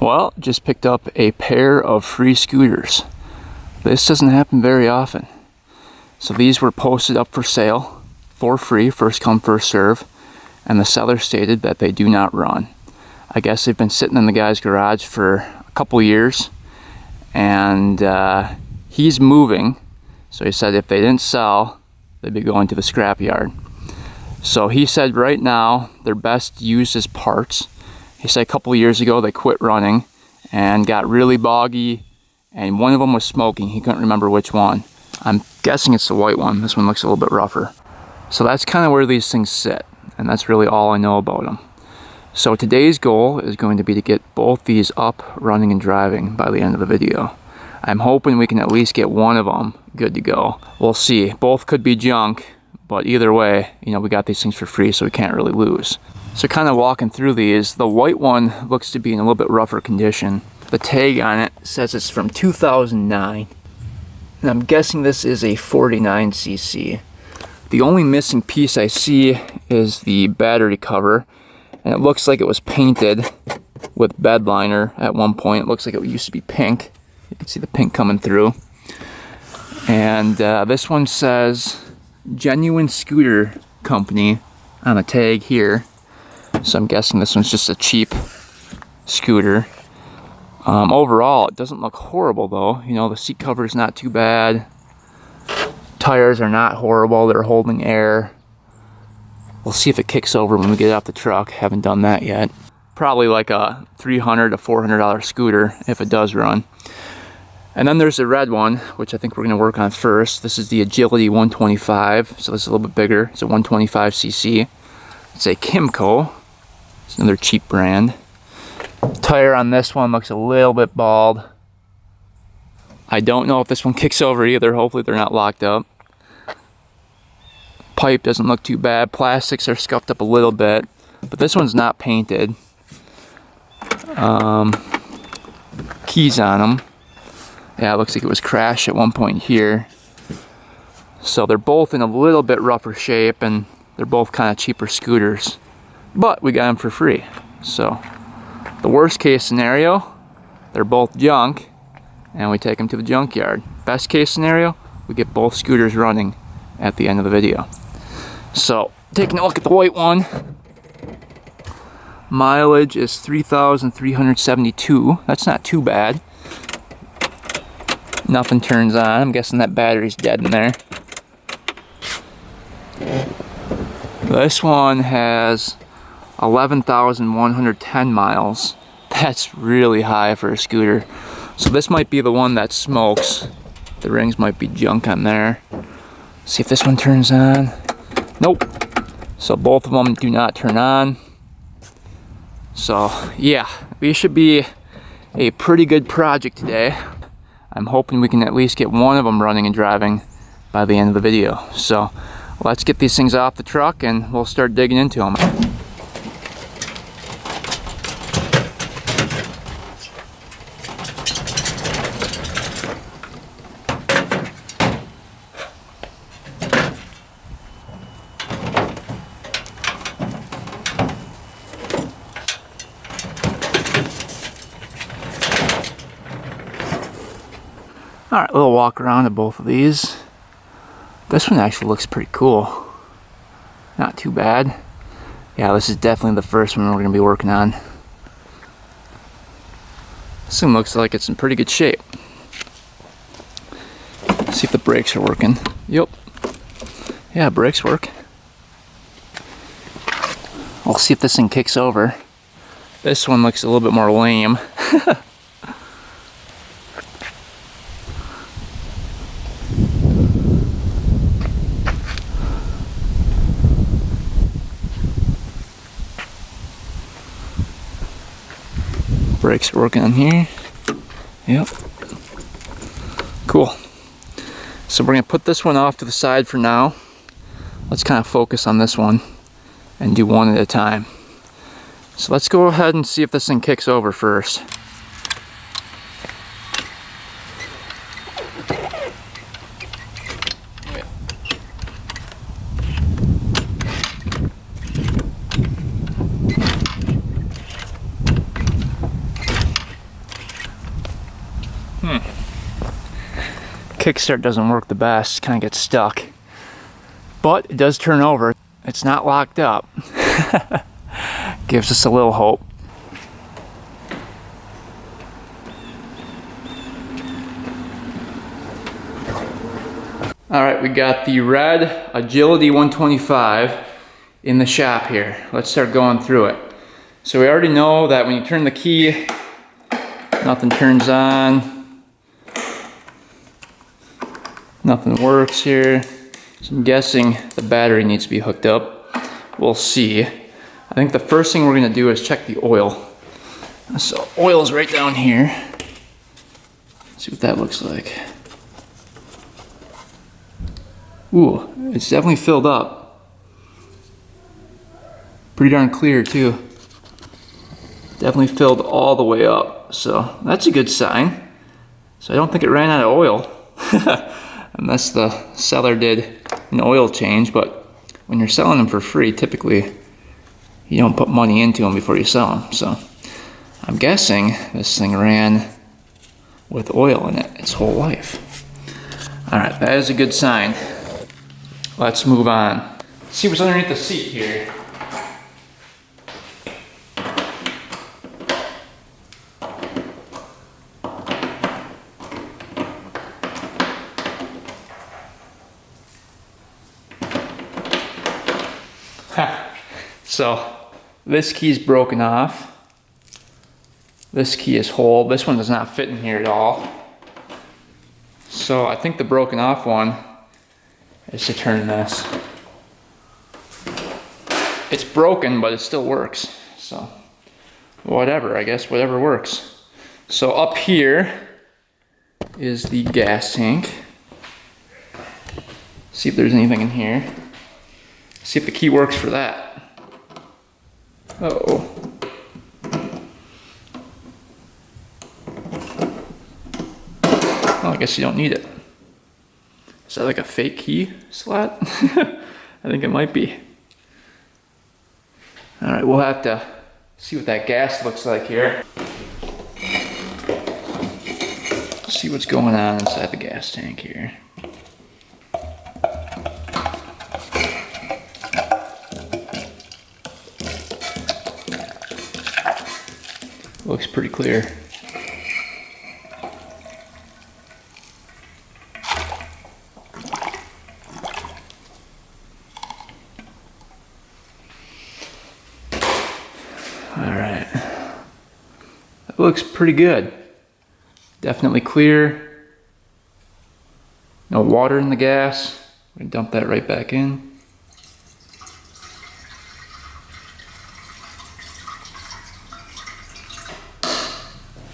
Well, just picked up a pair of free scooters. This doesn't happen very often. So these were posted up for sale for free, first come, first serve, and the seller stated that they do not run. I guess they've been sitting in the guy's garage for a couple years, and he's moving, so he said if they didn't sell, they'd be going to the scrapyard. So he said right now they're best used as parts. He said a couple of years ago they quit running and got really boggy, and one of them was smoking. He couldn't remember which one. I'm guessing it's the white one. This one looks a little bit rougher. So that's kind of where these things sit, and that's really all I know about them. So today's goal is going to be to get both these up, running, and driving by the end of the video. I'm hoping we can at least get one of them good to go. We'll see. Both could be junk, but either way, you know, we got these things for free, so we can't really lose. So kind of walking through these, the white one looks to be in a little bit rougher condition. The tag on it says it's from 2009, and I'm guessing this is a 49cc. The only missing piece I see is the battery cover, and it looks like it was painted with bed liner at one point. It looks like it used to be pink. You can see the pink coming through. And this one says Genuine Scooter Company on the tag here. So I'm guessing this one's just a cheap scooter. Overall, it doesn't look horrible though. You know, the seat cover is not too bad. Tires are not horrible. They're holding air. We'll see if it kicks over when we get it off the truck. Haven't done that yet. Probably like a $300 to $400 scooter if it does run. And then there's the red one, which I think we're going to work on first. This is the Agility 125, so this is a little bit bigger. It's a 125cc. It's a Kimco. It's another cheap brand. Tire on this one looks a little bit bald. I don't know if this one kicks over either. Hopefully they're not locked up. Pipe doesn't look too bad. Plastics are scuffed up a little bit, but this one's not painted. Keys on them. Yeah, it looks like it was crashed at one point here. So they're both in a little bit rougher shape, and they're both kind of cheaper scooters. But we got them for free. So the worst case scenario, they're both junk, and we take them to the junkyard. Best case scenario, we get both scooters running at the end of the video. So taking a look at the white one, mileage is 3,372. That's not too bad. Nothing turns on. I'm guessing that battery's dead in there. This one has 11,110 miles. That's really high for a scooter. So this might be the one that smokes. The rings might be junk on there. See if this one turns on. Nope. So both of them do not turn on. So yeah, we should be a pretty good project today. I'm hoping we can at least get one of them running and driving by the end of the video. So let's get these things off the truck and we'll start digging into them. Alright, a little walk around of both of these. This one actually looks pretty cool. Not too bad. Yeah, this is definitely the first one we're going to be working on. This one looks like it's in pretty good shape. See if the brakes are working. Yep. Yeah, brakes work. We'll see if this thing kicks over. This one looks a little bit more lame. Brakes are working on here. Yep. Cool. So we're going to put this one off to the side for now. Let's kind of focus on this one and do one at a time. So let's go ahead and see if this thing kicks over first. Kickstart doesn't work the best, kind of gets stuck. But it does turn over. It's not locked up. Gives us a little hope. Alright, we got the red Agility 125 in the shop here. Let's start going through it. So we already know that when you turn the key, nothing turns on. Nothing works here. So I'm guessing the battery needs to be hooked up. We'll see. I think the first thing we're going to do is check the oil. So oil's right down here. Let's see what that looks like. Ooh, it's definitely filled up. Pretty darn clear too. Definitely filled all the way up. So that's a good sign. So I don't think it ran out of oil. Unless the seller did an oil change, but when you're selling them for free, typically you don't put money into them before you sell them. So I'm guessing this thing ran with oil in it its whole life. All right, that is a good sign. Let's move on. Let's see what's underneath the seat here. So this key's broken off. This key is whole. This one does not fit in here at all. So I think the broken off one is to turn this. It's broken, but it still works. So whatever, I guess, whatever works. So up here is the gas tank. See if there's anything in here. See if the key works for that. Uh-oh. Well, I guess you don't need it. Is that like a fake key slot? I think it might be. All right, we'll have to see what that gas looks like here. See what's going on inside the gas tank here. Looks pretty clear. Alright. That looks pretty good. Definitely clear. No water in the gas. We're gonna dump that right back in.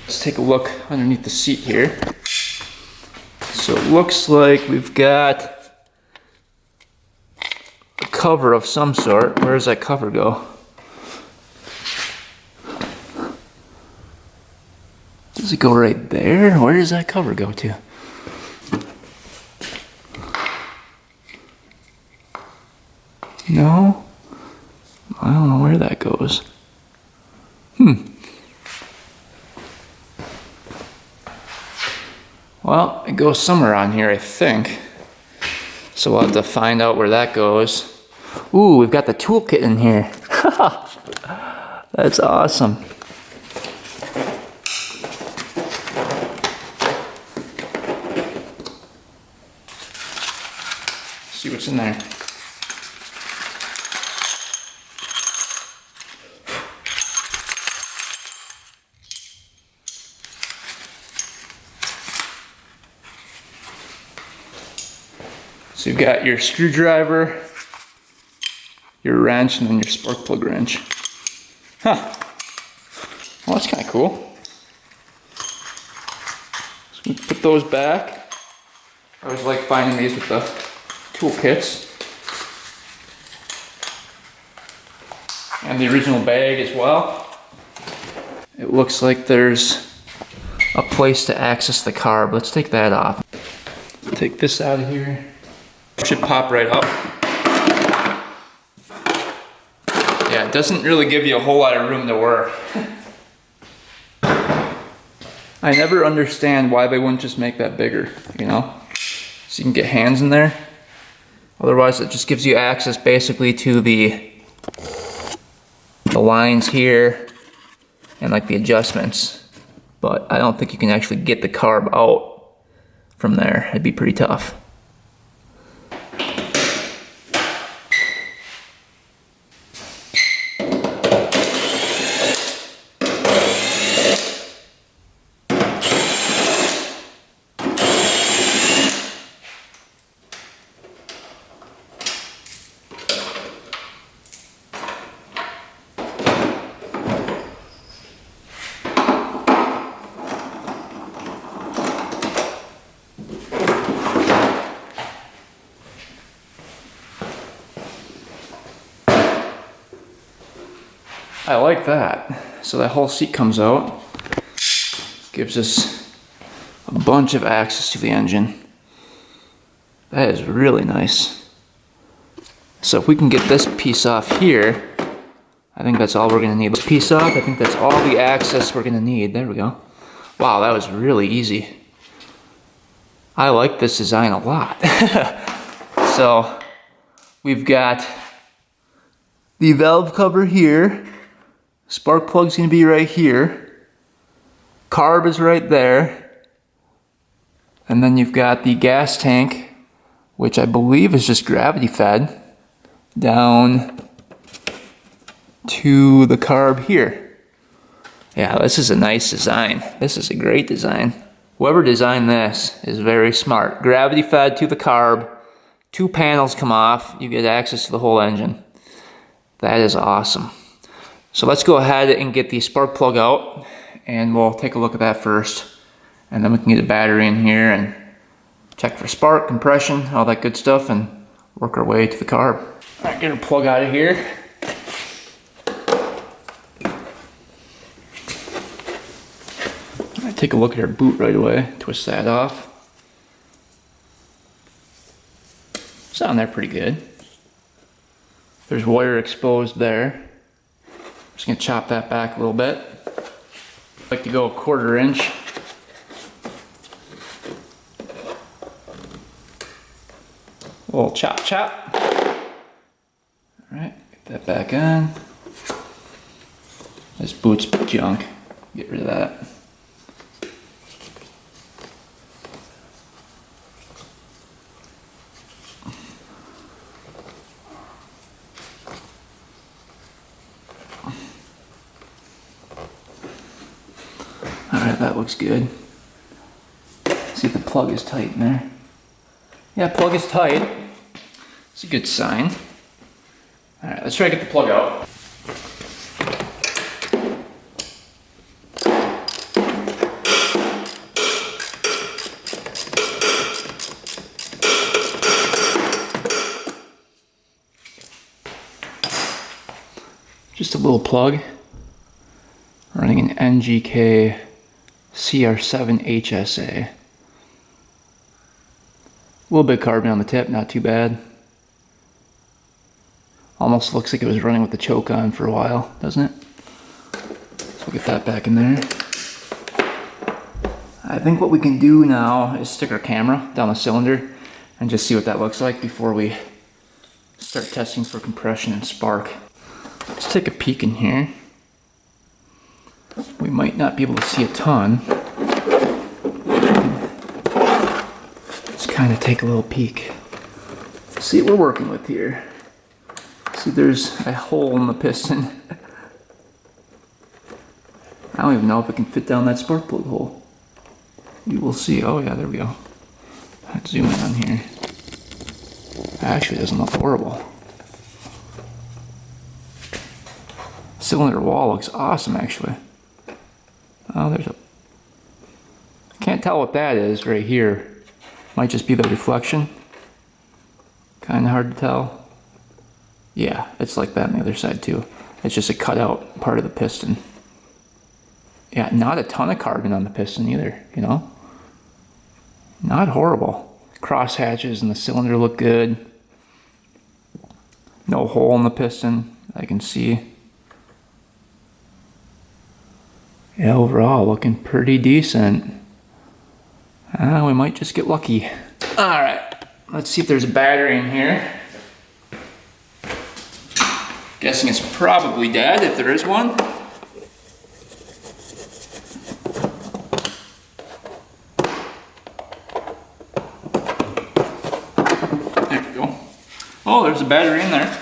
Let's take a look underneath the seat here. So it looks like we've got a cover of some sort. Where does that cover go? Does it go right there? Where does that cover go to? No? I don't know where that goes. Well, it goes somewhere on here, I think. So we'll have to find out where that goes. Ooh, we've got the toolkit in here. That's awesome. See what's in there. So you've got your screwdriver, your wrench, and then your spark plug wrench. Huh. Well, that's kind of cool. So we put those back. I always like finding these with the toolkits. And the original bag as well. It looks like there's a place to access the carb. Let's take that off. Take this out of here. Should pop right up. Yeah, it doesn't really give you a whole lot of room to work. I never understand why they wouldn't just make that bigger, you know? So you can get hands in there. Otherwise, it just gives you access basically to the lines here and like the adjustments. But I don't think you can actually get the carb out from there. It'd be pretty tough. I like that. So that whole seat comes out. Gives us a bunch of access to the engine. That is really nice. So if we can get this piece off here, I think that's all we're gonna need. This piece off, I think that's all the access we're gonna need. There we go. Wow, that was really easy. I like this design a lot. So we've got the valve cover here. Spark plug's gonna be right here. Carb is right there. And then you've got the gas tank, which I believe is just gravity fed, down to the carb here. Yeah, this is a nice design. This is a great design. Whoever designed this is very smart. Gravity fed to the carb, 2 panels come off, you get access to the whole engine. That is awesome. So let's go ahead and get the spark plug out, and we'll take a look at that first. And then we can get a battery in here and check for spark, compression, all that good stuff, and work our way to the carb. All right, get our plug out of here. All right, take a look at our boot right away, twist that off. It's on there pretty good. There's wire exposed there. Just gonna chop that back a little bit. I like to go 1/4 inch. A little chop chop. All right, get that back on. This boot's junk. Get rid of that. Alright, that looks good. See if the plug is tight in there. Yeah, plug is tight. It's a good sign. Alright, let's try to get the plug out. Just a little plug. Running an NGK CR7 HSA. A little bit of carbon on the tip, not too bad. Almost looks like it was running with the choke on for a while, doesn't it? So we'll get that back in there. I think what we can do now is stick our camera down the cylinder and just see what that looks like before we start testing for compression and spark. Let's take a peek in here. We might not be able to see a ton. Let's kind of take a little peek. See what we're working with here. See, there's a hole in the piston. I don't even know if it can fit down that spark plug hole. You will see. Oh yeah, there we go. Let's zoom in on here. Actually, it doesn't look horrible. Cylinder wall looks awesome, actually. Oh, there's a... Can't tell what that is right here. Might just be the reflection. Kind of hard to tell. Yeah, it's like that on the other side too. It's just a cutout part of the piston. Yeah, not a ton of carbon on the piston either, you know? Not horrible. Cross hatches in the cylinder look good. No hole in the piston I can see. Yeah, overall looking pretty decent. We might just get lucky. Alright, let's see if there's a battery in here. Guessing it's probably dead if there is one. There we go. Oh, there's a battery in there.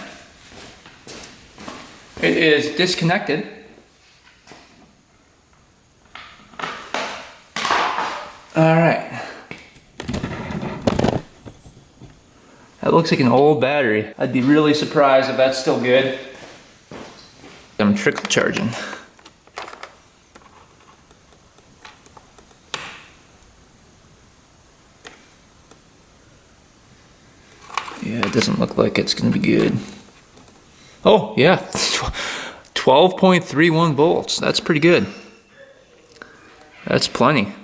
It is disconnected. Alright. That looks like an old battery. I'd be really surprised if that's still good. I'm trickle charging. Yeah, it doesn't look like it's gonna be good. Oh, yeah. 12.31 volts. That's pretty good. That's plenty.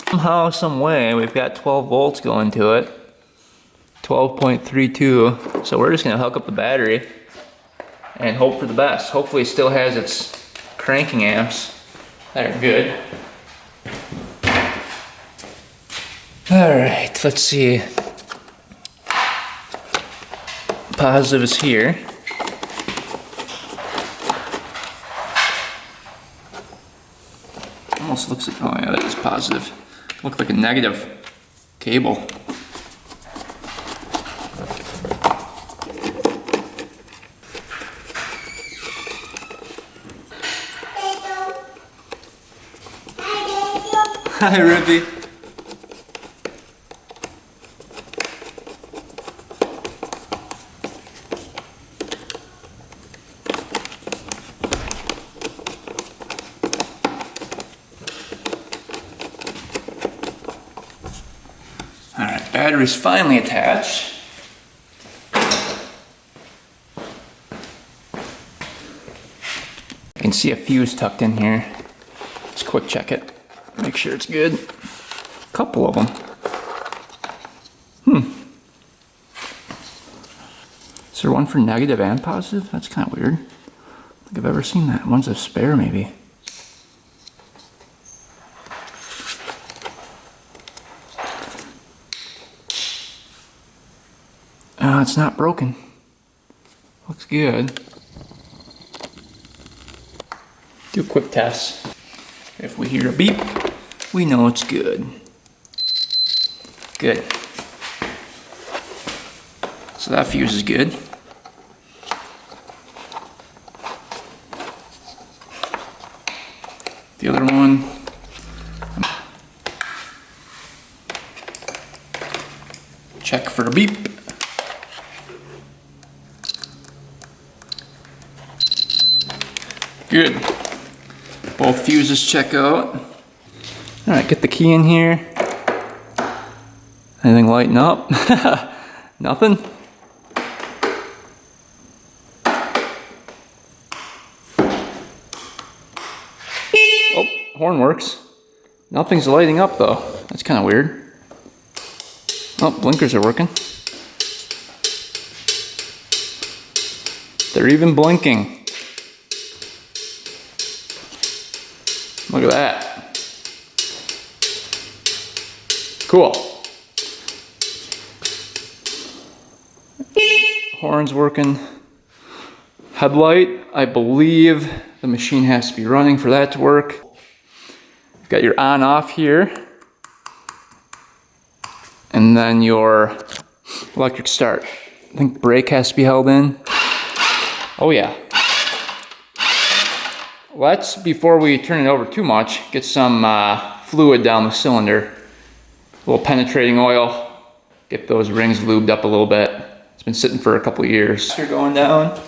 Somehow, some way, we've got 12 volts going to it. 12.32. So we're just gonna hook up the battery and hope for the best. Hopefully it still has its cranking amps that are good. Alright, let's see. Positive is here. Almost looks like, oh yeah, that is positive. Looks like a negative cable. Hi, Ruby. Alright, battery's finally attached. I can see a fuse tucked in here. Let's quick check it. Make sure it's good. A couple of them. Is there one for negative and positive? That's kind of weird. I don't think I've ever seen that. One's a spare, maybe. It's not broken. Looks good. Do a quick test. If we hear a beep, we know it's good. Good. So that fuse is good. The other one, check for a beep. Good. Both fuses check out. Alright, get the key in here. Anything lighting up? Nothing? Oh, horn works. Nothing's lighting up though. That's kind of weird. Oh, blinkers are working. They're even blinking. Look at that. Cool. Horn's working. Headlight, I believe the machine has to be running for that to work. You've got your on off here. And then your electric start. I think brake has to be held in. Oh yeah. Let's, before we turn it over too much, get some fluid down the cylinder. A little penetrating oil. Get those rings lubed up a little bit. It's been sitting for a couple of years. You're going down.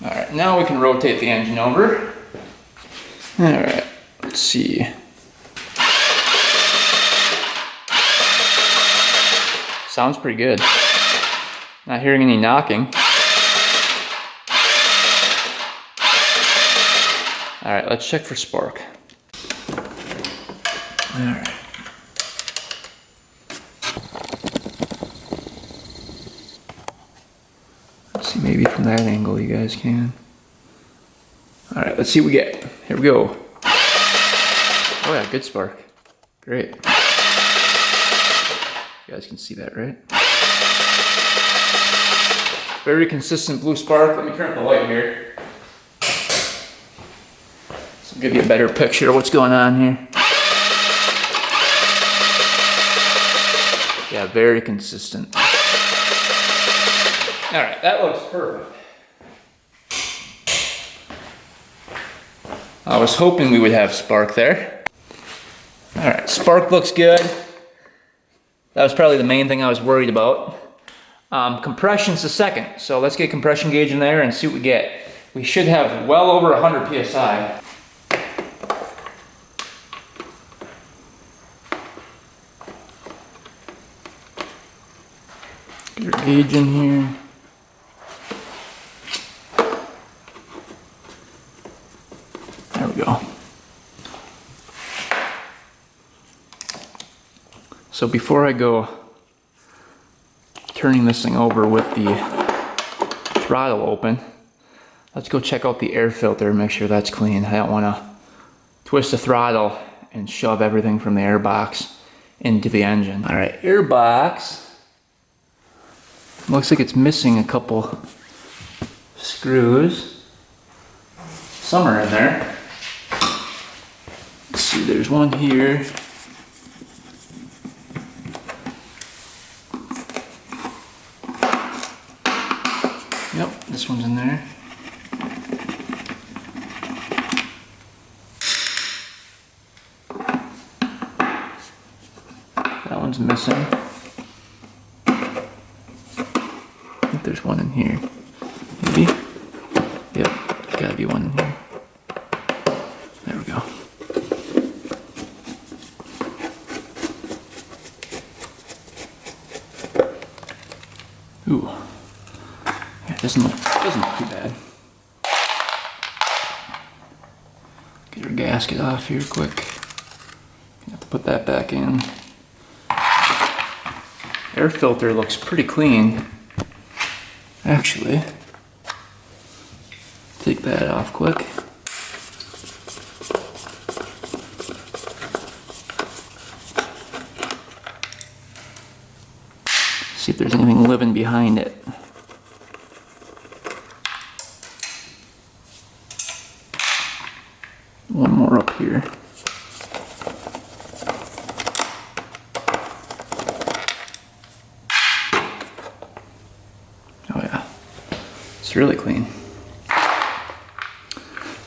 Alright, now we can rotate the engine over. Alright, let's see. Sounds pretty good. Not hearing any knocking. Alright, let's check for spark. Alright. maybe from that angle you guys can. All right, let's see what we get. Here we go. Oh yeah, good spark. Great. You guys can see that, right? Very consistent blue spark. Let me turn up the light here. So I'll give you a better picture of what's going on here. Yeah, very consistent. All right, that looks perfect. I was hoping we would have spark there. All right, spark looks good. That was probably the main thing I was worried about. Compression's the second, so let's get compression gauge in there and see what we get. We should have well over 100 psi. Get our gauge in here. There we go. So before I go turning this thing over with the throttle open, let's go check out the air filter and make sure that's clean. I don't want to twist the throttle and shove everything from the air box into the engine. All right, air box. Looks like it's missing a couple screws. Some are in there. Let's see, there's one here. Yep, this one's in there. That one's missing. I think there's one in here. Maybe? Yep, there's gotta be one in here. There we go. Ooh. Yeah, it doesn't look too bad. Get our gasket off here quick. Have to put that back in. Air filter looks pretty clean. Actually, take that off quick. See if there's anything living behind it. One more up here. Oh yeah, it's really clean.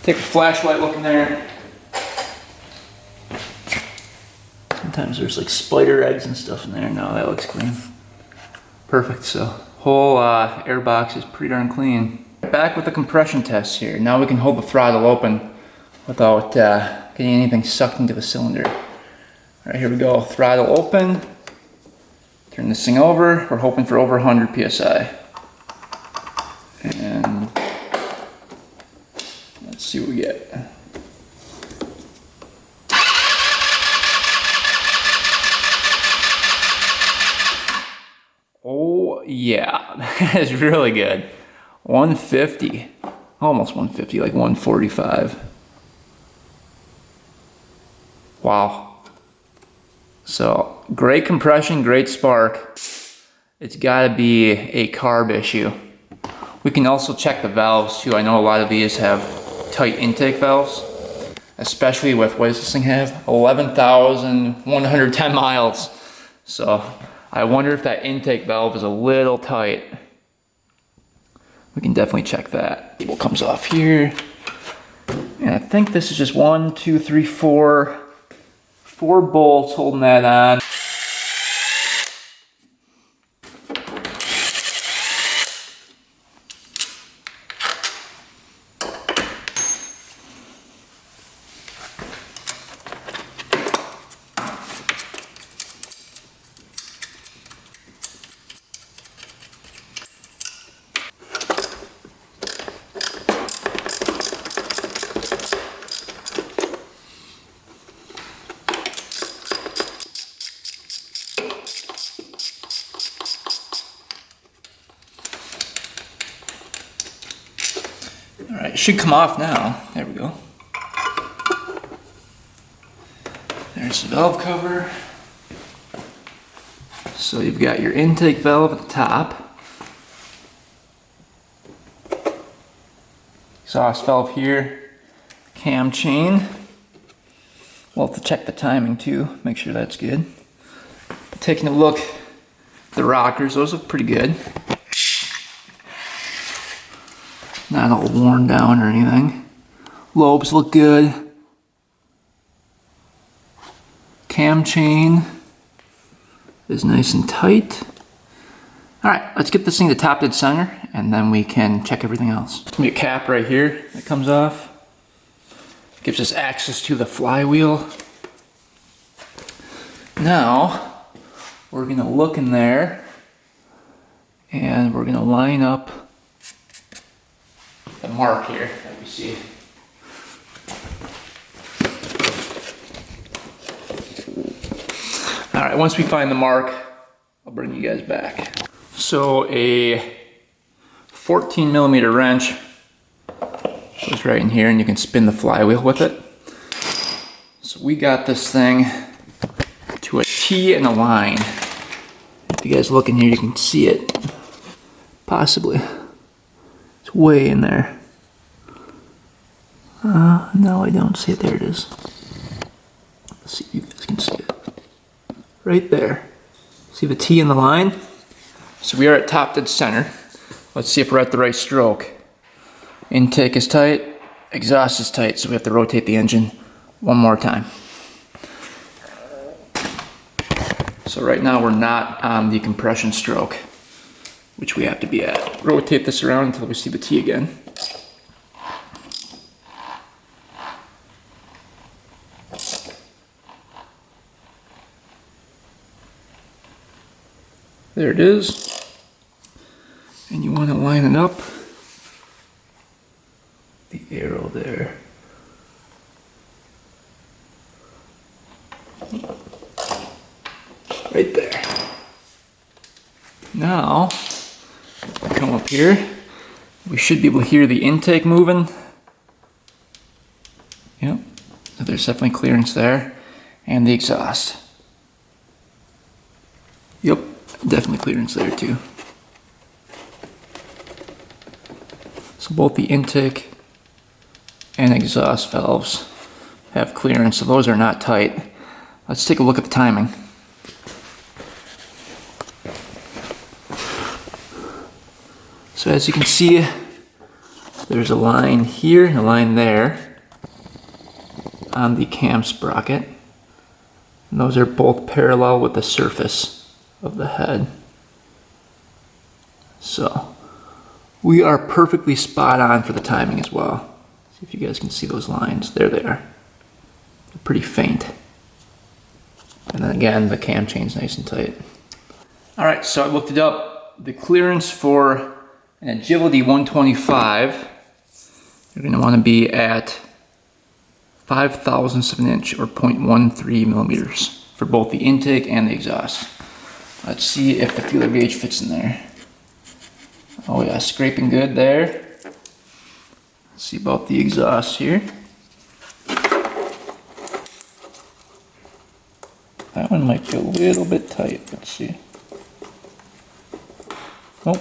Take a flashlight look in there. Sometimes there's like spider eggs and stuff in there. No, that looks clean. Perfect, so whole air box is pretty darn clean. Back with the compression test here. Now we can hold the throttle open without getting anything sucked into the cylinder. All right, here we go. Throttle open. Turn this thing over. We're hoping for over 100 psi. And let's see what we get. Oh yeah, that is really good. 150, almost 150, like 145. Wow. So great compression, great spark. It's gotta be a carb issue. We can also check the valves too. I know a lot of these have tight intake valves, especially with, what does this thing have? 11,110 miles. So I wonder if that intake valve is a little tight. We can definitely check that. Cable comes off here. And I think this is just 1, 2, 3, 4 bolts holding that on. Alright, it should come off now. There we go. There's the valve cover. So you've got your intake valve at the top. Exhaust valve here. Cam chain. We'll have to check the timing too, make sure that's good. Taking a look, the rockers, those look pretty good. Not all worn down or anything. Lobes look good. Cam chain is nice and tight. Alright, let's get this thing to top dead center and then we can check everything else. There's gonna be a cap right here that comes off. Gives us access to the flywheel. Now, we're gonna look in there and we're gonna line up the mark here that we see. All right, once we find the mark, I'll bring you guys back. So a 14 millimeter wrench goes right in here and you can spin the flywheel with it. So we got this thing to a T and a line. If you guys look in here, you can see it. Possibly. It's way in there. No, I don't see it. There it is. Let's see if you guys can see it. Right there. See the T and the line? So we are at top dead center. Let's see if we're at the right stroke. Intake is tight, exhaust is tight, so we have to rotate the engine one more time. So right now we're not on the compression stroke, which we have to be at. Rotate this around until we see the T again. There it is. And you want to line it up. The arrow there. Right there. Now, come up here. We should be able to hear the intake moving. Yep, so there's definitely clearance there. And the exhaust. Yep, definitely clearance there too. So both the intake and exhaust valves have clearance, so those are not tight. Let's take a look at the timing. So as you can see, there's a line here and a line there on the cam sprocket. And those are both parallel with the surface of the head. So we are perfectly spot on for the timing as well. See if you guys can see those lines. There they are. They're pretty faint. And then again, the cam chain's nice and tight. All right, so I looked it up. The clearance for an Agility 125, you're gonna wanna be at 5/1000 of an inch or 0.13 millimeters for both the intake and the exhaust. Let's see if the feeler gauge fits in there. Oh yeah, scraping good there. Let's see about the exhaust here. That one might be a little bit tight. Let's see. Oh,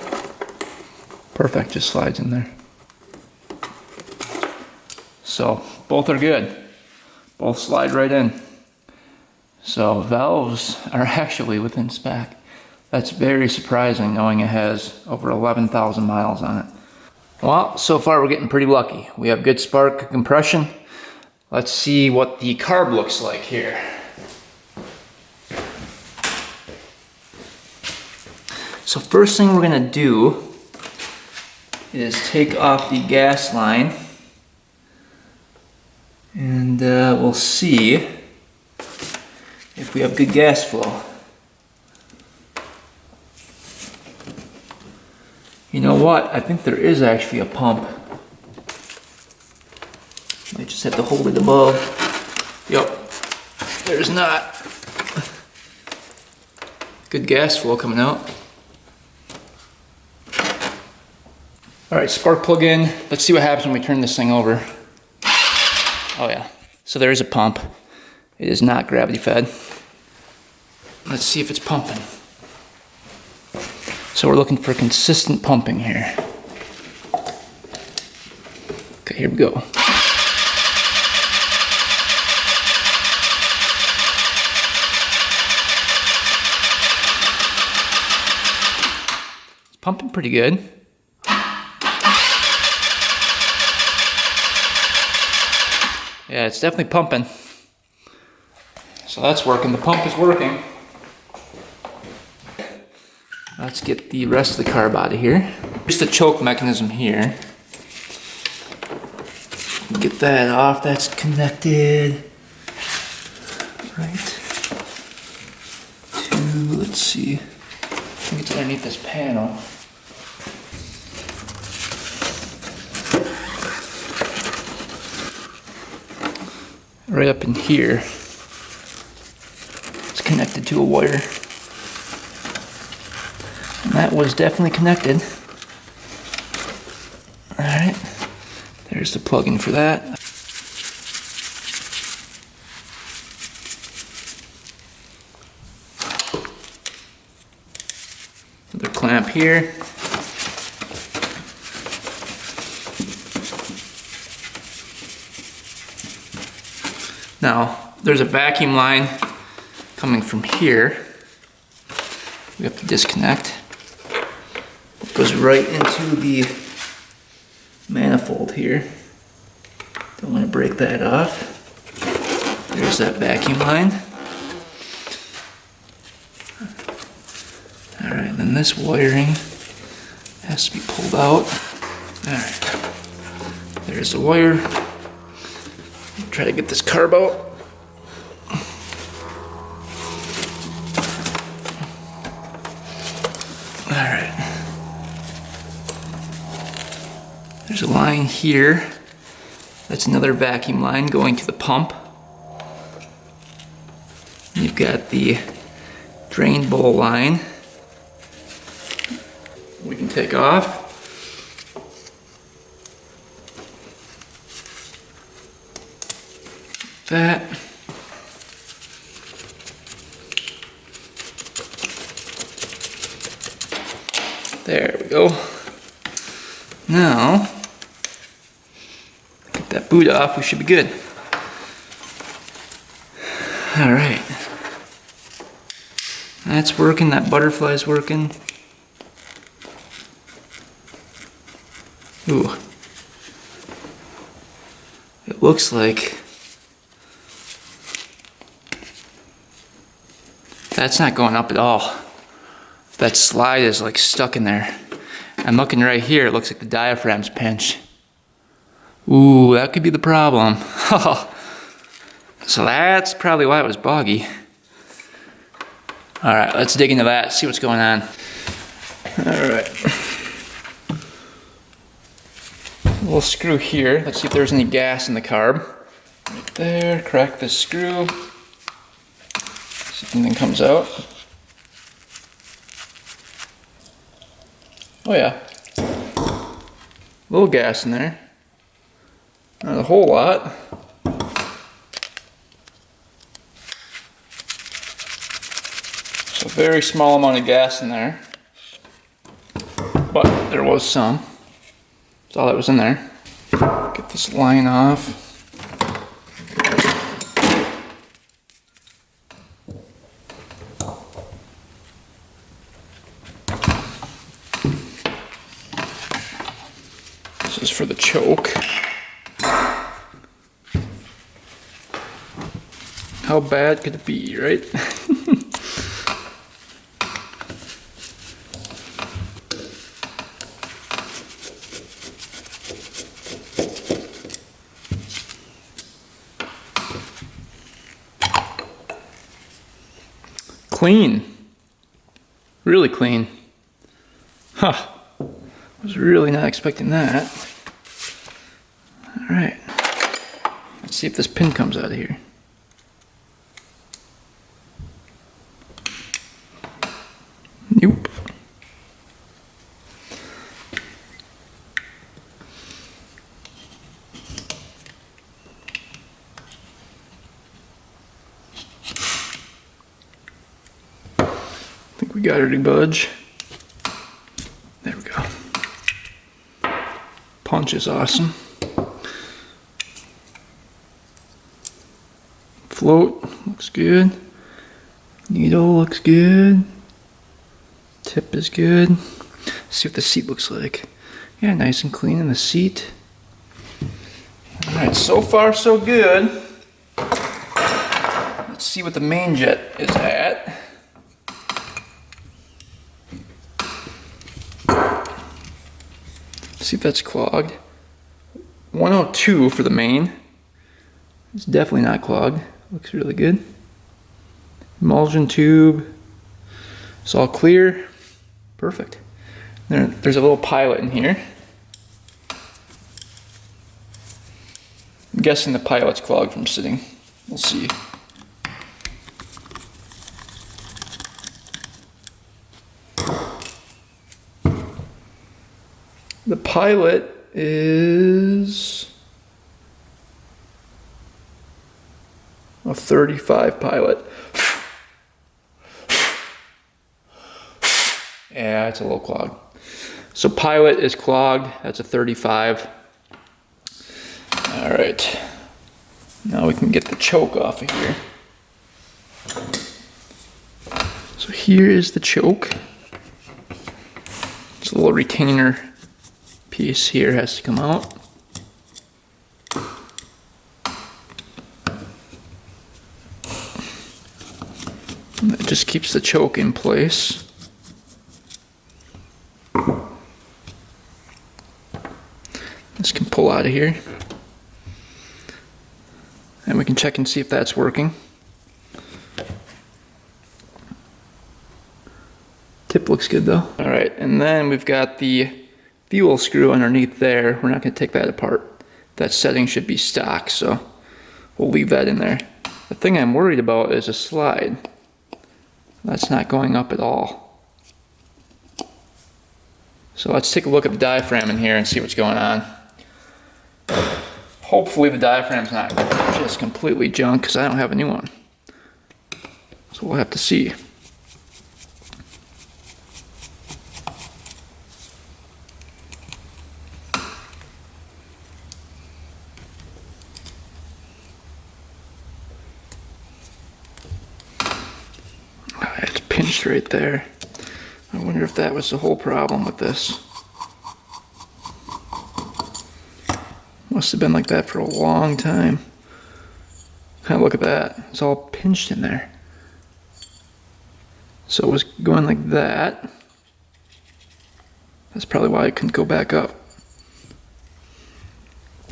perfect, just slides in there. So both are good. Both slide right in. So valves are actually within spec. That's very surprising knowing it has over 11,000 miles on it. Well, so far we're getting pretty lucky. We have good spark, good compression. Let's see what the carb looks like here. So first thing we're gonna do is take off the gas line and we'll see if we have good gas flow. You know what? I think there is actually a pump. Might just have to hold it above. Yep, there's not. Good gas flow coming out. All right, spark plug in. Let's see what happens when we turn this thing over. Oh yeah, so there is a pump. It is not gravity fed. Let's see if it's pumping. So we're looking for consistent pumping here. Okay, here we go. It's pumping pretty good. Yeah, it's definitely pumping. So that's working. The pump is working. Let's get the rest of the carb out of here. Here's the choke mechanism here. Get that off. That's connected. Right. To, let's see. I think it's underneath this panel. Right up in here. It's connected to a wire. And that was definitely connected. Alright. There's the plug-in for that. Another clamp here. Now, there's a vacuum line coming from here. We have to disconnect. It goes right into the manifold here. Don't want to break that off. There's that vacuum line. Alright, then this wiring has to be pulled out. Alright, there's the wire. Try to get this carb out. Alright. There's a line here. That's another vacuum line going to the pump. You've got the drain bowl line. We can take off. That. There we go. Now, get that boot off, we should be good. All right. That's working, that butterfly's working. Ooh. It looks like that's not going up at all. That slide is like stuck in there. I'm looking right here, it looks like the diaphragm's pinched. Ooh, that could be the problem. So that's probably why it was boggy. Alright, let's dig into that, see what's going on. Alright. A little screw here, let's see if there's any gas in the carb. Right there, crack this screw. See if anything comes out. Oh yeah. A little gas in there. Not a whole lot. So a very small amount of gas in there. But there was some. That's all that was in there. Get this line off. This is for the choke. How bad could it be, right? Clean. Really clean. Huh. Was really not expecting that. Alright. Let's see if this pin comes out of here. Nope. think we got her to budge. There we go. Punch is awesome. Float looks good. Needle looks good. Tip is good. Let's see what the seat looks like. Yeah, nice and clean in the seat. Alright, so far so good. Let's see what the main jet is at. See if that's clogged. 102 for the main. It's definitely not clogged. Looks really good. Emulsion tube. It's all clear. Perfect. There's a little pilot in here. I'm guessing the pilot's clogged from sitting. We'll see. The pilot is a 35 pilot. Yeah, it's a little clogged. So pilot is clogged. That's a 35. All right. Now we can get the choke off of here. So here is the choke. It's a little retainer piece here has to come out. And that just keeps the choke in place. This can pull out of here. And we can check and see if that's working. Tip looks good though. All right, and then we've got the fuel screw underneath there. We're not going to take that apart. That setting should be stock, so we'll leave that in there. The thing I'm worried about is a slide. That's not going up at all. So let's take a look at the diaphragm in here and see what's going on. Hopefully the diaphragm's not just completely junk because I don't have a new one. So we'll have to see. It's pinched right there. I wonder if that was the whole problem with this. Must have been like that for a long time. Kind of look at that. It's all pinched in there. So it was going like that. That's probably why it couldn't go back up.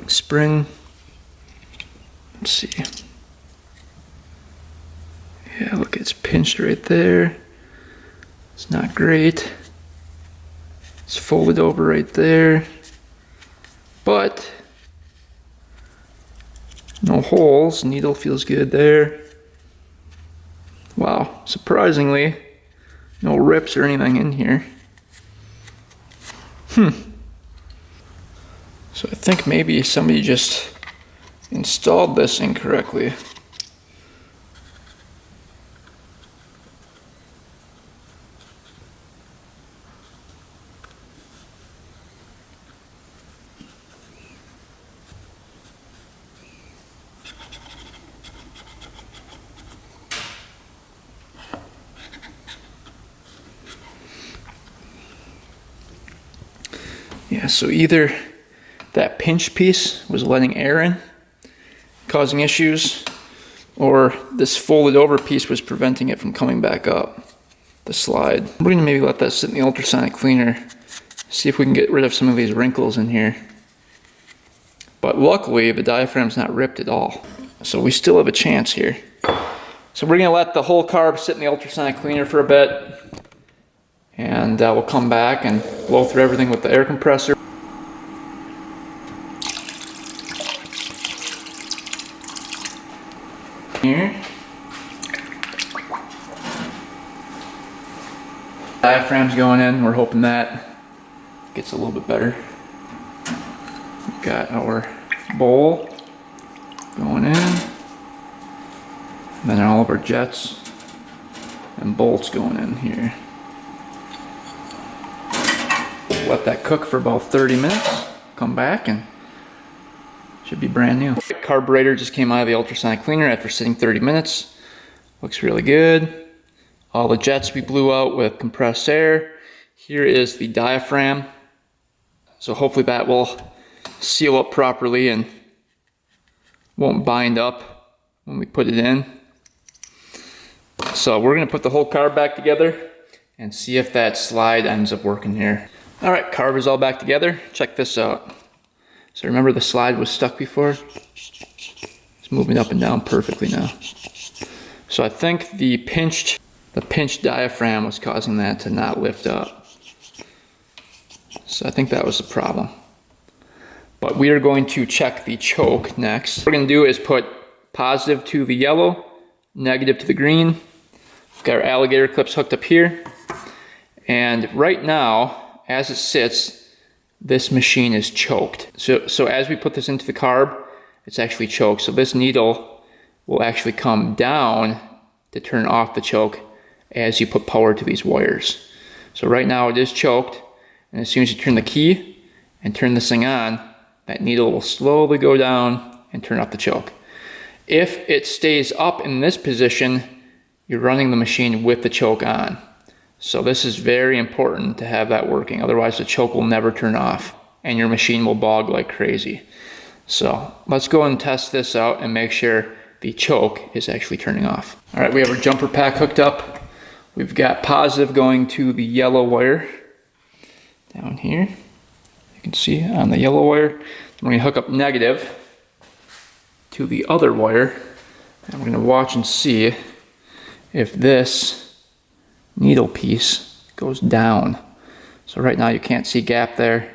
Spring. Let's see. Yeah, look, it's pinched right there. It's not great. It's folded over right there. But no holes. Needle feels good there. Wow, surprisingly, no rips or anything in here. So I think maybe somebody just installed this incorrectly. Yeah, so either that pinch piece was letting air in, causing issues, or this folded over piece was preventing it from coming back up, the slide. We're gonna maybe let that sit in the ultrasonic cleaner, see if we can get rid of some of these wrinkles in here. But luckily, the diaphragm's not ripped at all. So we still have a chance here. So we're gonna let the whole carb sit in the ultrasonic cleaner for a bit. And we'll come back and blow through everything with the air compressor. Here. Diaphragm's going in. We're hoping that gets a little bit better. We've got our bowl going in. And then all of our jets. and bolts going in here. Let that cook for about 30 minutes. Come back and should be brand new. Carburetor just came out of the ultrasonic cleaner after sitting 30 minutes. Looks really good. All the jets we blew out with compressed air. Here is the diaphragm. So hopefully that will seal up properly and won't bind up when we put it in. So we're gonna put the whole carb back together and see if that slide ends up working here. All right, carb is all back together. Check this out. So remember the slide was stuck before? It's moving up and down perfectly now. So I think the pinched diaphragm was causing that to not lift up. So I think that was the problem. But we are going to check the choke next. What we're gonna do is put positive to the yellow, negative to the green. We've got our alligator clips hooked up here. And right now, as it sits, this machine is choked. So as we put this into the carb, it's actually choked. So this needle will actually come down to turn off the choke as you put power to these wires. So right now it is choked, and as soon as you turn the key and turn this thing on, that needle will slowly go down and turn off the choke. If it stays up in this position, you're running the machine with the choke on. So this is very important to have that working. Otherwise the choke will never turn off and your machine will bog like crazy. So let's go and test this out and make sure the choke is actually turning off. All right, we have our jumper pack hooked up. We've got positive going to the yellow wire down here. You can see on the yellow wire. We're gonna hook up negative to the other wire, and we're gonna watch and see if this needle piece goes down. So right now you can't see gap there.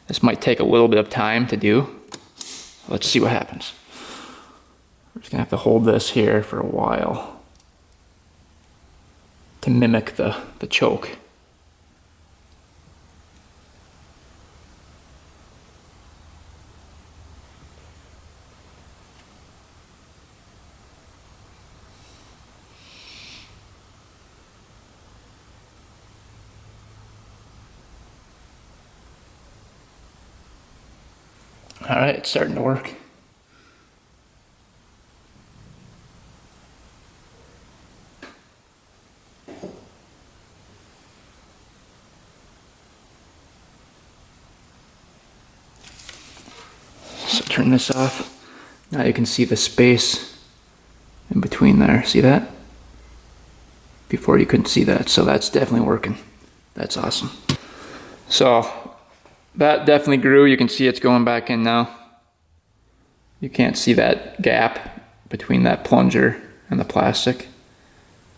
This might take a little bit of time to do. Let's see what happens. We're just gonna have to hold this here for a while to mimic the choke. All right, it's starting to work. So turn this off. Now you can see the space in between there. See that? Before you couldn't see that, so that's definitely working. That's awesome. So that definitely grew. You can see it's going back in now. You can't see that gap between that plunger and the plastic.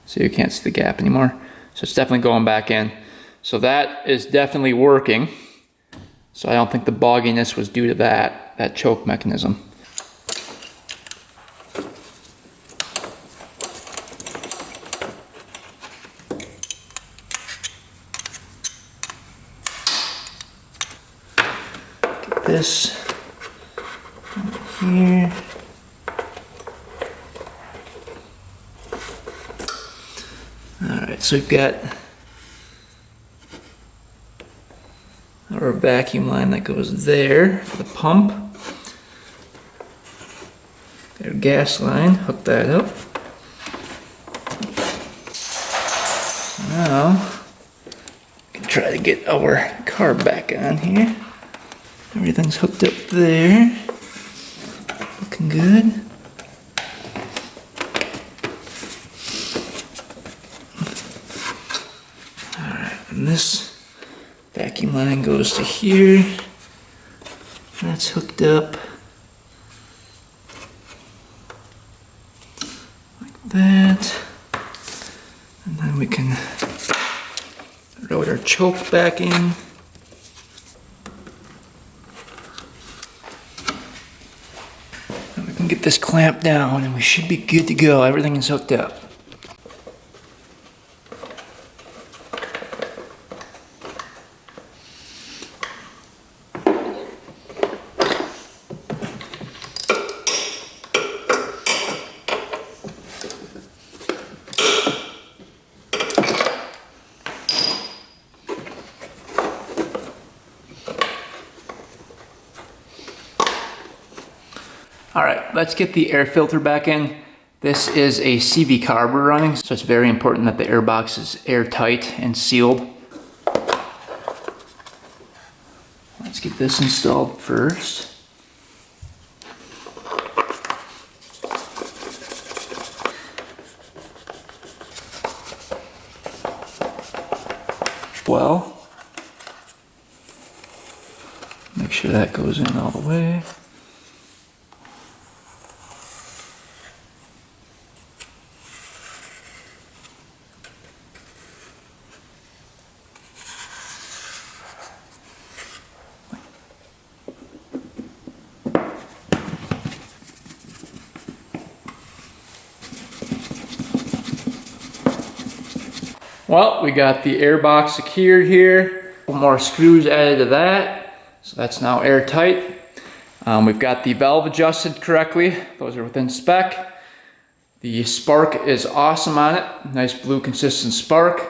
So you can't see the gap anymore. So it's definitely going back in. So that is definitely working. So I don't think the bogginess was due to that choke mechanism. This over here. Alright, so we've got our vacuum line that goes there for the pump. Got our gas line, hook that up. Now, we can try to get our carb back on here. Everything's hooked up there. Looking good. Alright, and this vacuum line goes to here. That's hooked up. Like that. And then we can load our choke back in. Get this clamp down and we should be good to go. Everything is hooked up. All right, let's get the air filter back in. This is a CV carburetor running, so it's very important that the air box is airtight and sealed. Let's get this installed first. Well, make sure that goes in all the way. Well, we got the air box secured here. A couple more screws added to that. So that's now airtight. We've got the valve adjusted correctly. Those are within spec. The spark is awesome on it. Nice blue consistent spark.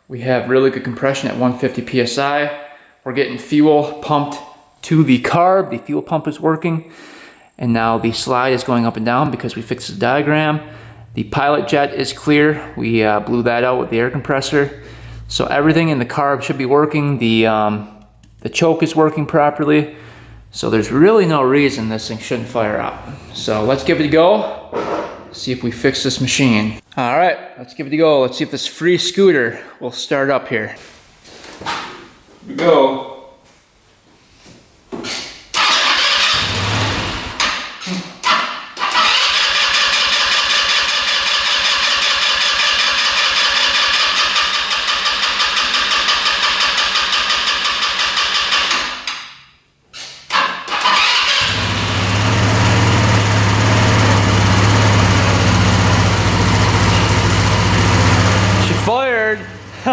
We have really good compression at 150 PSI. We're getting fuel pumped to the carb. The fuel pump is working. And now the slide is going up and down because we fixed the diagram. The pilot jet is clear. We blew that out with the air compressor. So everything in the carb should be working. The choke is working properly. So there's really no reason this thing shouldn't fire up. So let's give it a go. See if we fix this machine. All right, let's give it a go. Let's see if this free scooter will start up here. Here we go.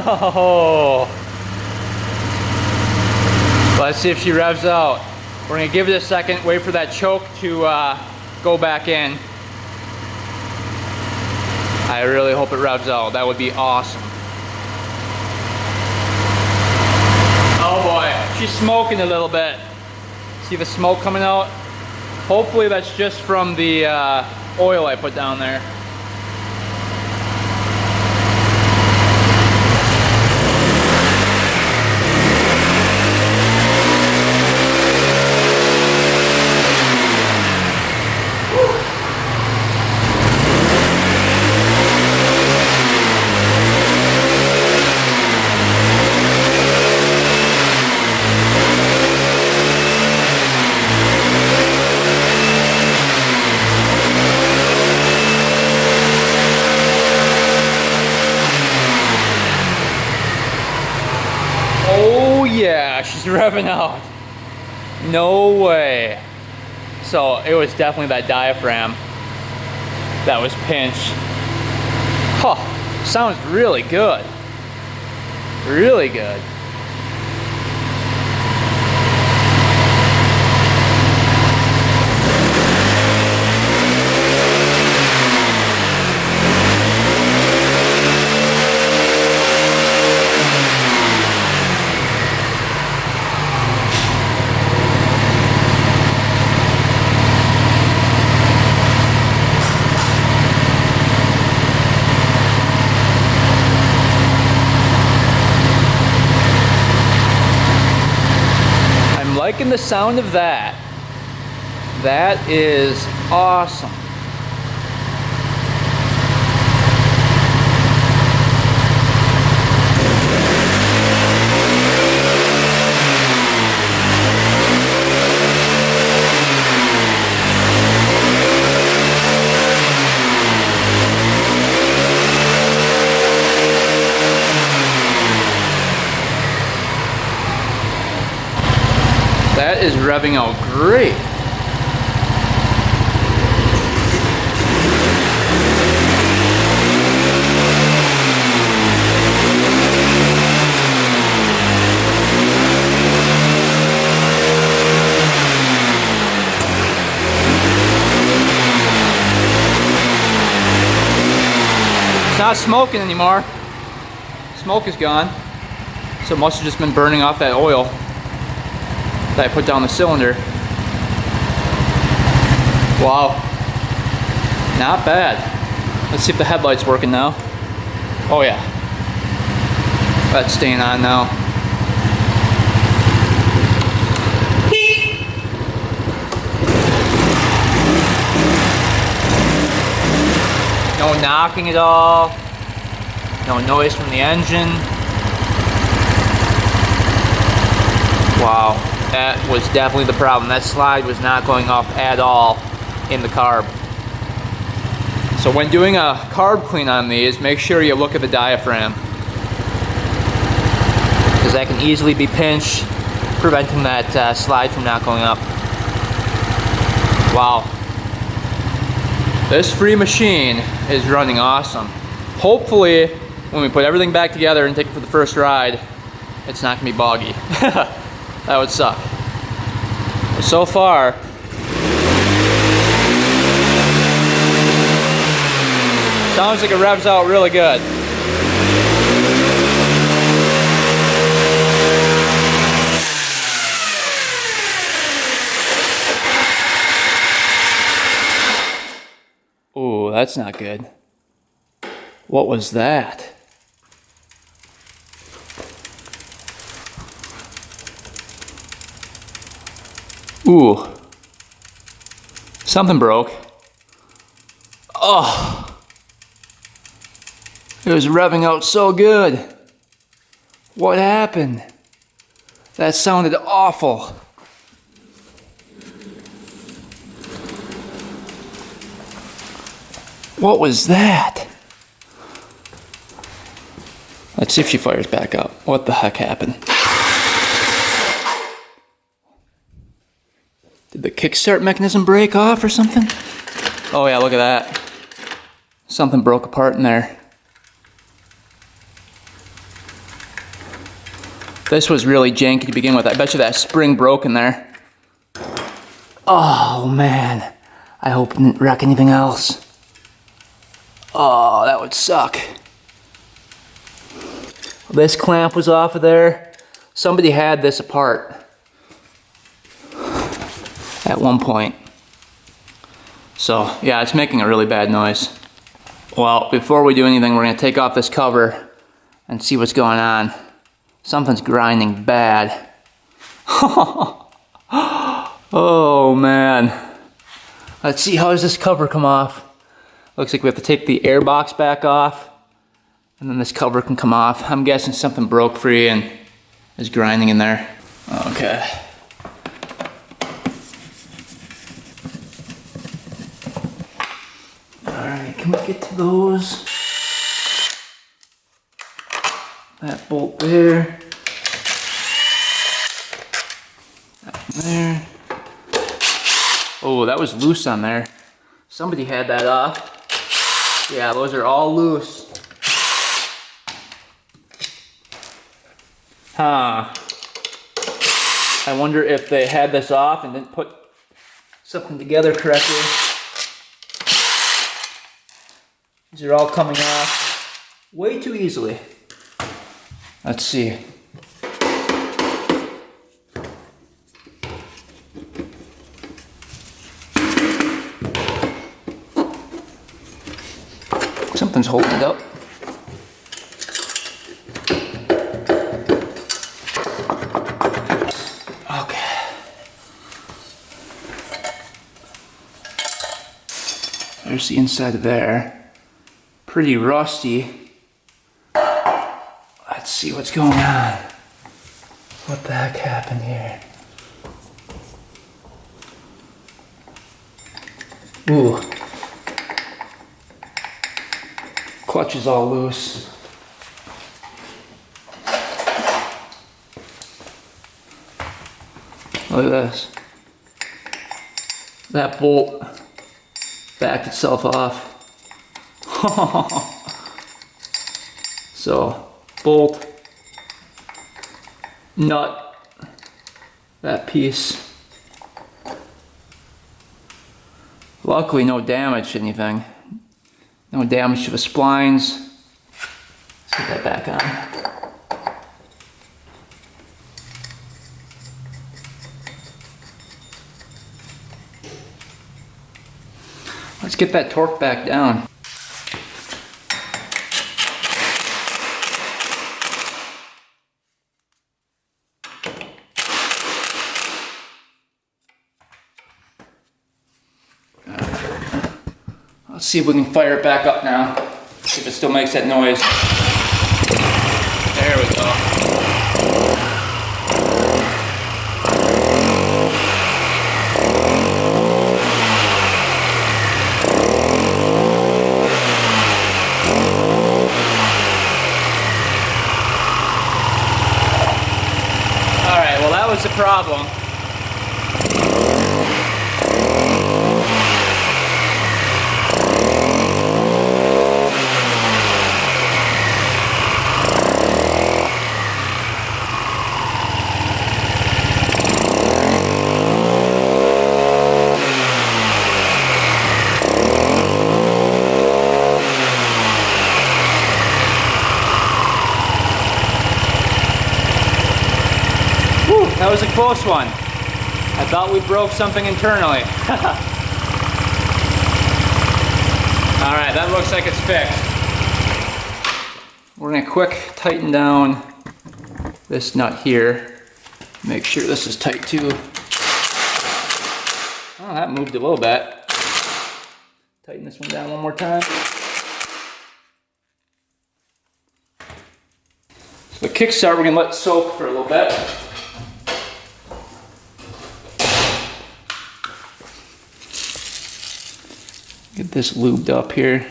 Oh. Let's see if she revs out. We're gonna give it a second, wait for that choke to go back in. I really hope it revs out. That would be awesome. Oh boy, she's smoking a little bit. See the smoke coming out? Hopefully that's just from the oil I put down there. Yeah, she's revving out. No way. So it was definitely that diaphragm that was pinched. Huh, sounds really good. Really good. Liking the sound of that. That is awesome. That is revving out great. It's not smoking anymore. Smoke is gone. So it must have just been burning off that oil that I put down the cylinder. Wow. Not bad. Let's see if the headlight's working now. Oh yeah. That's staying on now. No knocking at all. No noise from the engine. Wow, that was definitely the problem. That slide was not going up at all in the carb. So when doing a carb clean on these, make sure you look at the diaphragm, because that can easily be pinched, preventing that slide from not going up. Wow. This free machine is running awesome. Hopefully, when we put everything back together and take it for the first ride, it's not gonna be boggy. That would suck. But so far, sounds like it revs out really good. Ooh, that's not good. What was that? Ooh. Something broke. Oh. It was revving out so good. What happened? That sounded awful. What was that? Let's see if she fires back up. What the heck happened? Did the kickstart mechanism break off or something? Oh yeah, look at that. Something broke apart in there. This was really janky to begin with. I bet you that spring broke in there. Oh man, I hope it didn't wreck anything else. Oh, that would suck. This clamp was off of there. Somebody had this apart at one point. So yeah, it's making a really bad noise. Well, before we do anything, we're gonna take off this cover and see what's going on. Something's grinding bad. Oh man. Let's see, how does this cover come off? Looks like we have to take the air box back off, and then this cover can come off. I'm guessing something broke free and is grinding in there. Okay. Alright, can we get to those? That bolt there. That one there. Oh, that was loose on there. Somebody had that off. Yeah, those are all loose. Huh. I wonder if they had this off and didn't put something together correctly. These are all coming off way too easily. Let's see. Something's holding it up. Okay. There's the inside of there. Pretty rusty. Let's see what's going on. What the heck happened here? Ooh. Clutch is all loose. Look at this. That bolt backed itself off. So, bolt, nut, that piece. Luckily no damage to anything. No damage to the splines. Let's get that back on. Let's get that torque back down. Let's see if we can fire it back up now. See if it still makes that noise. There we go. Alright, well that was the problem. That was a close one. I thought we broke something internally. Alright, that looks like it's fixed. We're going to quick tighten down this nut here. Make sure this is tight too. Oh, that moved a little bit. Tighten this one down one more time. So the kickstart we're going to let soak for a little bit. Get this lubed up here.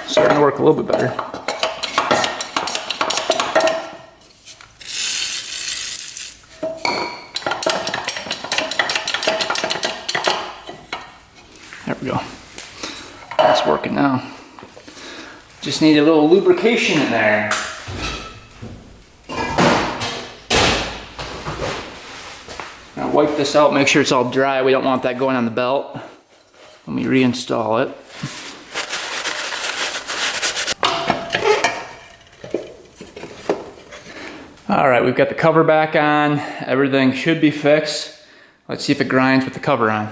Starting to work a little bit better. There we go. That's working now. Just need a little lubrication in there. Now wipe this out, make sure it's all dry. We don't want that going on the belt. Let me reinstall it. Alright, we've got the cover back on. Everything should be fixed. Let's see if it grinds with the cover on.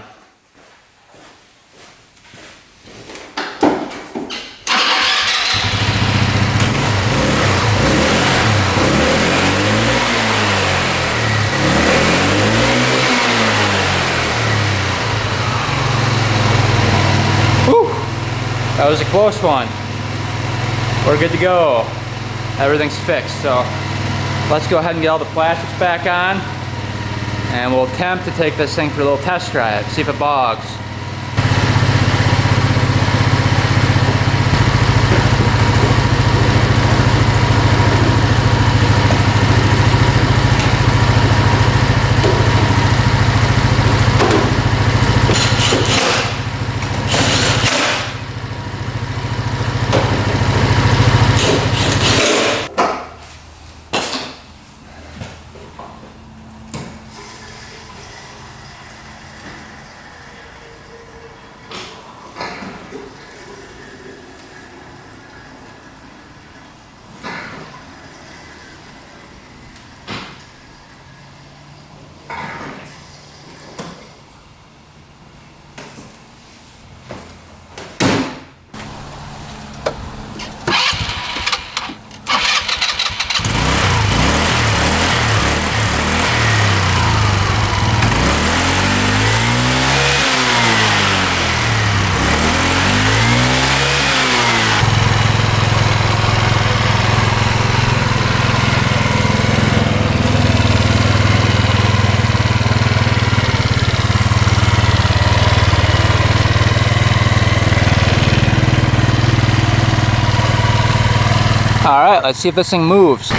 Whew! That was a close one. We're good to go. Everything's fixed, so let's go ahead and get all the plastics back on, and we'll attempt to take this thing for a little test drive, see if it bogs. Alright, let's see if this thing moves.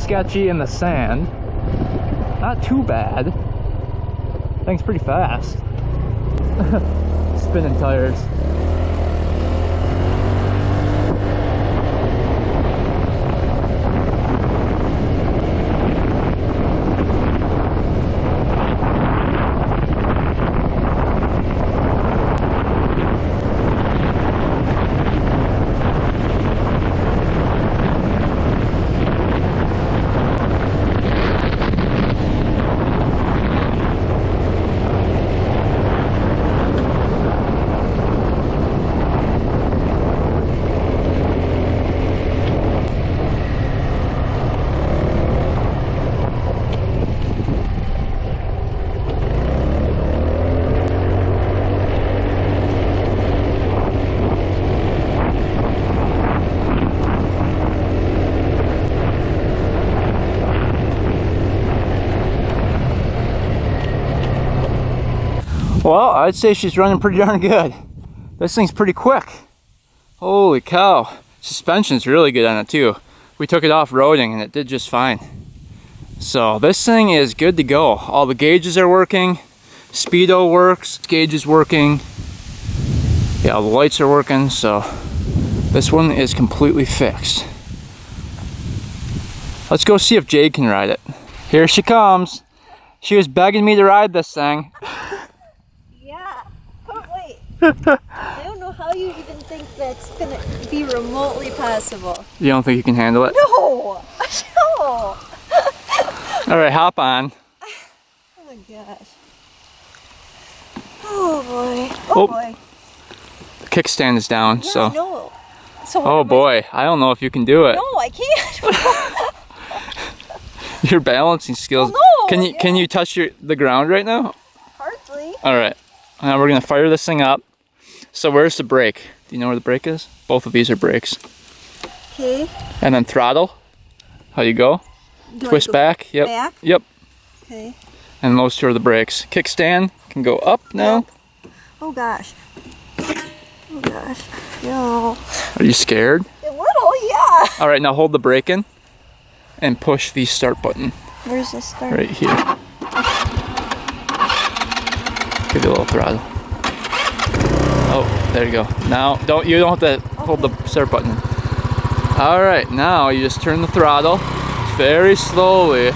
sketchy in the sand. Not too bad. Thing's pretty fast. Spinning tires. Well, I'd say she's running pretty darn good. This thing's pretty quick. Holy cow. Suspension's really good on it too. We took it off-roading and it did just fine. So this thing is good to go. All the gauges are working. Speedo works. Gauge is working. Yeah, all the lights are working. So this one is completely fixed. Let's go see if Jade can ride it. Here she comes. She was begging me to ride this thing. I don't know how you even think that's gonna be remotely possible. You don't think you can handle it? No! No! Alright, hop on. Oh my gosh. Oh boy. Oh boy. The kickstand is down, Yeah, so. no. So Oh boy, I don't know if you can do it. No, I can't. Your balancing skills. Well, no, Can you touch the ground right now? Hardly. Alright. Now we're gonna fire this thing up. So where's the brake? Do you know where the brake is? Both of these are brakes. Okay. And then throttle. How you go? Twist back. Yep. Back? Yep. Okay. And those two are the brakes. Kickstand can go up now. Yep. Oh gosh. Oh gosh. No. Are you scared? A little, yeah. Alright, now hold the brake in and push the start button. Where's the start? Right here. Give it a little throttle. Oh, there you go. Now, you don't have to hold the start button. All right, now you just turn the throttle very slowly.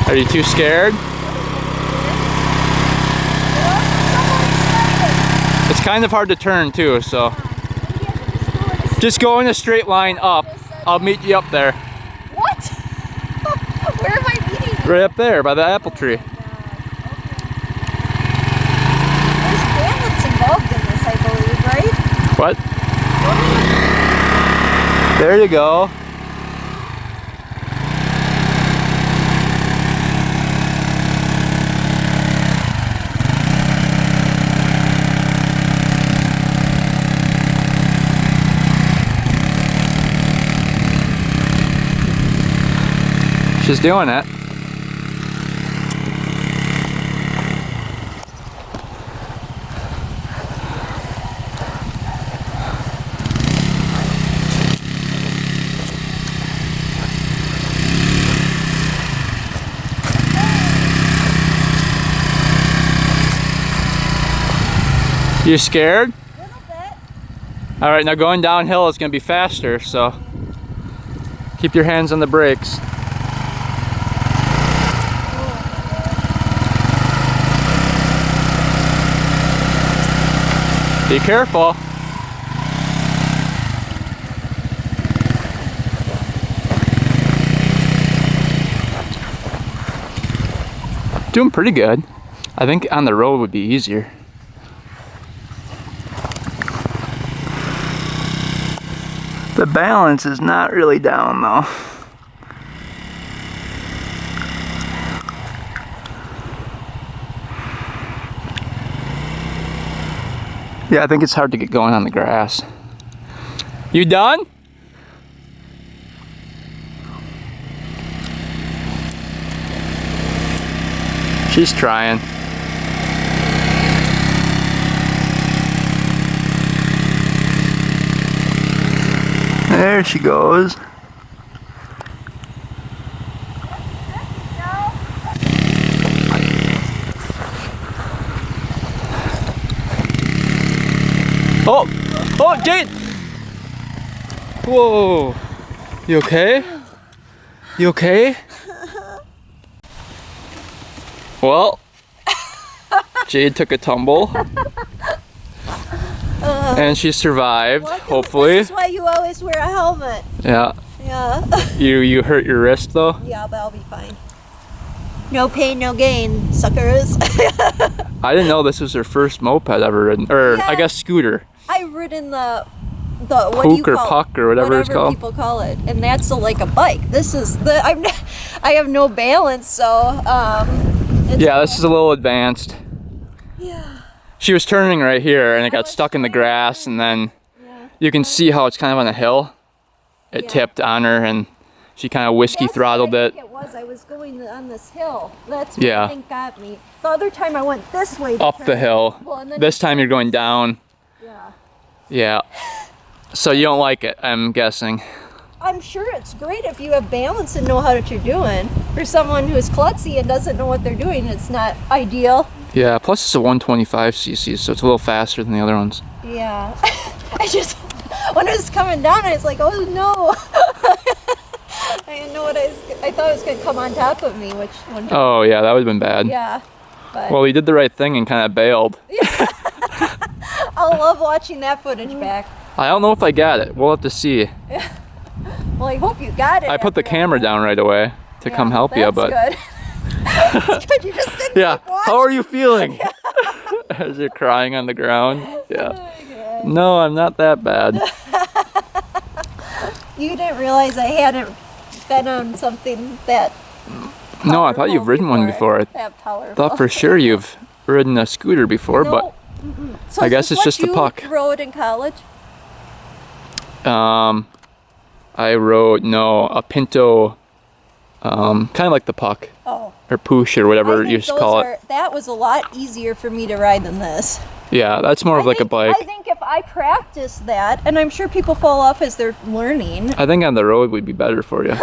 Are you too scared? It's kind of hard to turn too, so. Just go in a straight line up. I'll meet you up there. What? Where am I meeting you? Right up there by the apple tree. There's balance involved in this, I believe, right? What? There you go. She's doing it. You scared? A little bit. All right, now going downhill is going to be faster, so keep your hands on the brakes. Be careful. Doing pretty good. I think on the road would be easier. The balance is not really down though. Yeah, I think it's hard to get going on the grass. You done? She's trying. There she goes. Oh! Oh, Jade! Whoa! You okay? You okay? Well, Jade took a tumble. And she survived, hopefully. This is why you always wear a helmet. Yeah. Yeah. You hurt your wrist though? Yeah, but I'll be fine. No pain, no gain, suckers. I didn't know this was her first moped ever ridden, or Yeah. I guess scooter. I've ridden the what do you Pook or call puck or whatever it's called. people call it, and that's like a bike. This is I have no balance, so Yeah, this is a little advanced. Yeah. She was turning right here and it got stuck in the grass, and then you can see how it's kind of on a hill. It tipped on her and she kind of whiskey throttled it. It was. I was going on this hill. That's what Yeah. I think got me. The other time I went this way. Up the hill. Well, and then This time you're going down. Yeah. Yeah. So you don't like it, I'm guessing. I'm sure it's great if you have balance and know what you're doing. For someone who's klutzy and doesn't know what they're doing, it's not ideal. Yeah, plus it's a 125cc, so it's a little faster than the other ones. Yeah. I just, when it was coming down, I was like, oh no. I didn't know what I thought it was going to come on top of me, which one. Oh yeah, that would have been bad. Yeah. But Well, he did the right thing and kind of bailed. I'll love watching that footage back. I don't know if I got it. We'll have to see. Well, I hope you got it. I put the after camera down right away to come help you, but That's good. That's good. You just didn't yeah. keep watching. How are you feeling? As you're crying on the ground. Yeah. Okay. No, I'm not that bad. You didn't realize I hadn't been on something that. No, I thought you've ridden one before. I That powerful. thought for sure you've ridden a scooter before, but So I is guess this it's what just the you puck. rode in college? I rode a Pinto, kind of like the puck Oh. or Poosh or whatever you used to call it. That was a lot easier for me to ride than this. Yeah, that's more of like a bike. I think if I practice that, and I'm sure people fall off as they're learning. I think on the road would be better for you.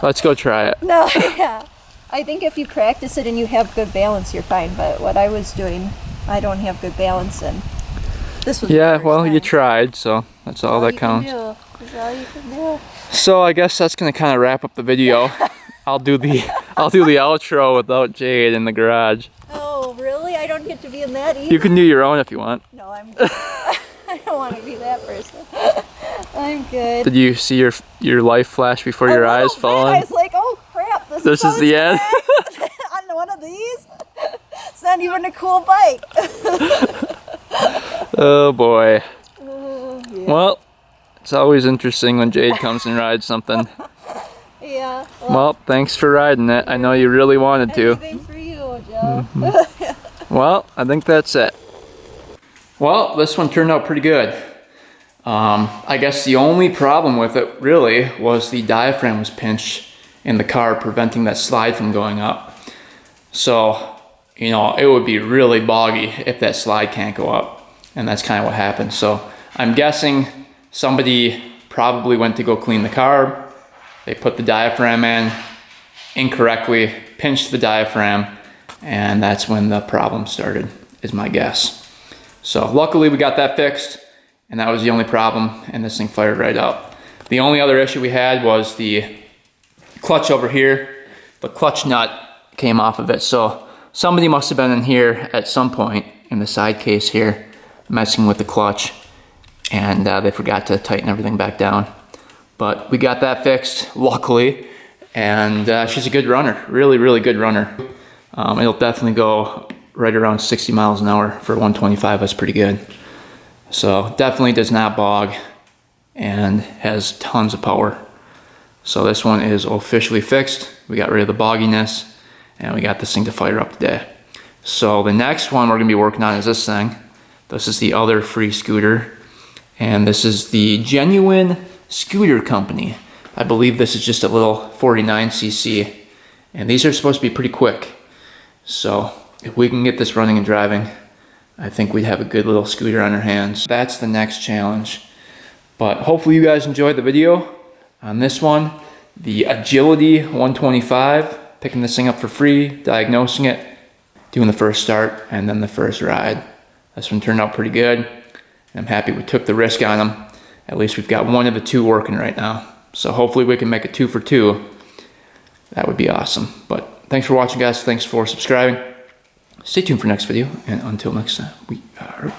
Let's go try it. No, yeah. I think if you practice it and you have good balance, you're fine. But what I was doing, I don't have good balance, and this was. Yeah, the well, first you time. tried, so that's all that counts. That's all you can do. So I guess that's gonna kind of wrap up the video. I'll do the outro without Jade in the garage. Oh, really? I don't get to be in that either? You can do your own if you want. No, I'm good. I don't want to be that person. I'm good. Did you see your life flash before your eyes I falling? was like, oh crap, this This is the end. On one of these? It's not even a cool bike. Oh boy. Yeah. Well, it's always interesting when Jade comes and rides something. Yeah. Well, thanks for riding it. I know you really wanted to. Anything for you, Joe. Well, I think that's it. Well, this one turned out pretty good. I guess the only problem with it really was the diaphragm was pinched in the car, preventing that slide from going up. So, you know, it would be really boggy if that slide can't go up. And that's kind of what happened. So I'm guessing somebody probably went to go clean the carb. They put the diaphragm in incorrectly, pinched the diaphragm, and that's when the problem started, is my guess. So luckily we got that fixed, and that was the only problem, and this thing fired right up. The only other issue we had was the clutch over here. The clutch nut came off of it, so somebody must have been in here at some point in the side case here messing with the clutch, and they forgot to tighten everything back down. But we got that fixed, luckily, and she's a good runner, really, really good runner. It'll definitely go right around 60 miles an hour for 125, that's pretty good. So definitely does not bog and has tons of power. So this one is officially fixed. We got rid of the bogginess and we got this thing to fire up today. So the next one we're gonna be working on is this thing. This is the other free scooter, and this is the Genuine Scooter Company. I believe this is just a little 49cc, and these are supposed to be pretty quick. So if we can get this running and driving, I think we'd have a good little scooter on our hands. That's the next challenge. But hopefully you guys enjoyed the video on this one. The Agility 125, picking this thing up for free, diagnosing it, doing the first start, and then the first ride. This one turned out pretty good. I'm happy we took the risk on them. At least we've got one of the two working right now. So hopefully we can make it 2 for 2. That would be awesome. But thanks for watching, guys. Thanks for subscribing. Stay tuned for next video. And until next time, we are